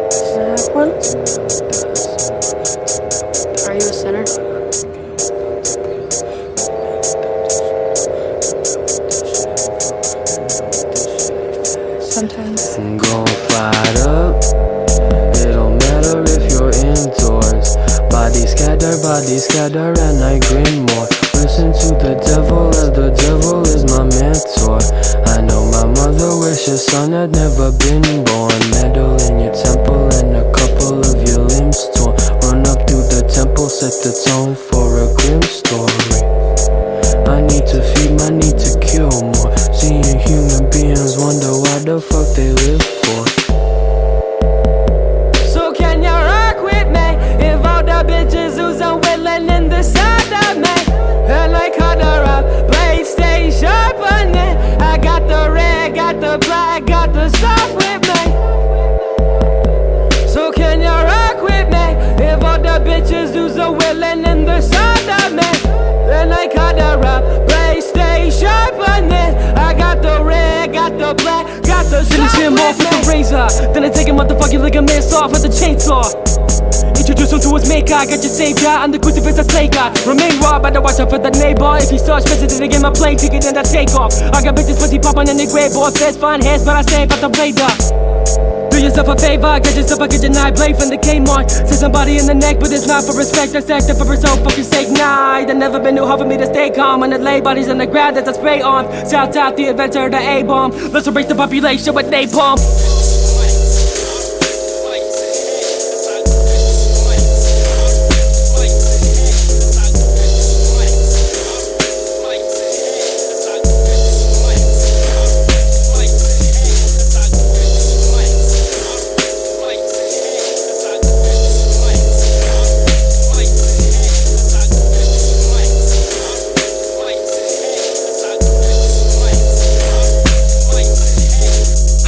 Snap one. Are you a sinner? Sometimes. I'm gon' fight up. It don't matter if you're indoors. Body scatter, and I grin more. Listen to the devil as the devil is my mentor. I know my mother wishes son had never been born. Metal in your temple and a couple of your limbs torn. Run up through the temple, set the tone for a grim story. I need to feed my need to kill more. Seeing human beings wonder why the fuck they live for. So can you rock with me? If all the bitches who's unwilling in the side of me, and I cut her up, blade stay sharp on it. I got the red, got the black, got the soft with me. So can you rock with me? If all the bitches who's unwilling in the side of me, and I cut her up, blade stay sharp on it. I got the red, got the black, got the soft Finish him off with the razor, then I take a motherfucking ligaments off with the chainsaw. Introduce him to his maker, I got your savior, I'm the crucifix, I slay God. Remain raw, better watch out for the neighbor. If he starts visiting again, my plane ticket, then I take off. I got bitches pussy popping in the grave, boy, fast fine hands, but I stay about the radar. Do yourself a favor, get yourself a kitchen knife blade from the Kmart. Say somebody in the neck, but it's not for respect. That's acting for his own fucking sake. Nah, it never been too hard for me to stay calm. And the lay bodies in the ground, that's a spray arm. Shout out the inventor, the A-bomb. Let's erase the population with napalm.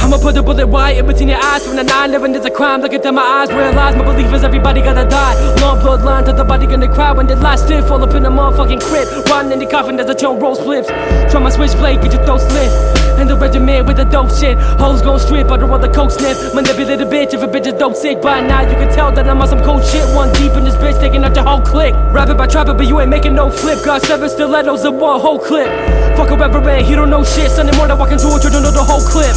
I'ma put a bullet right in between your eyes. From the 9/11 is a crime, look into my eyes. Realize my belief is everybody gotta die. Long bloodline to the body gonna cry when the last stiff. Fall up in the motherfucking crib, riding in the coffin as a chone roll spliffs. Try my switchblade, get your throat slit. And the regiment with the dope shit. Hoes gon' strip, I don't want the coke sniff. Manipulated bitch, if a bitch is dope sick. By now you can tell that I'm on some cold shit. One deep in this bitch, taking out your whole clique. Rapping by trapping, but you ain't making no flip. Got 7 stilettos in one whole clip. Fuck a reverend, he don't know shit. Sunday morning walking through a church, don't know the whole clip.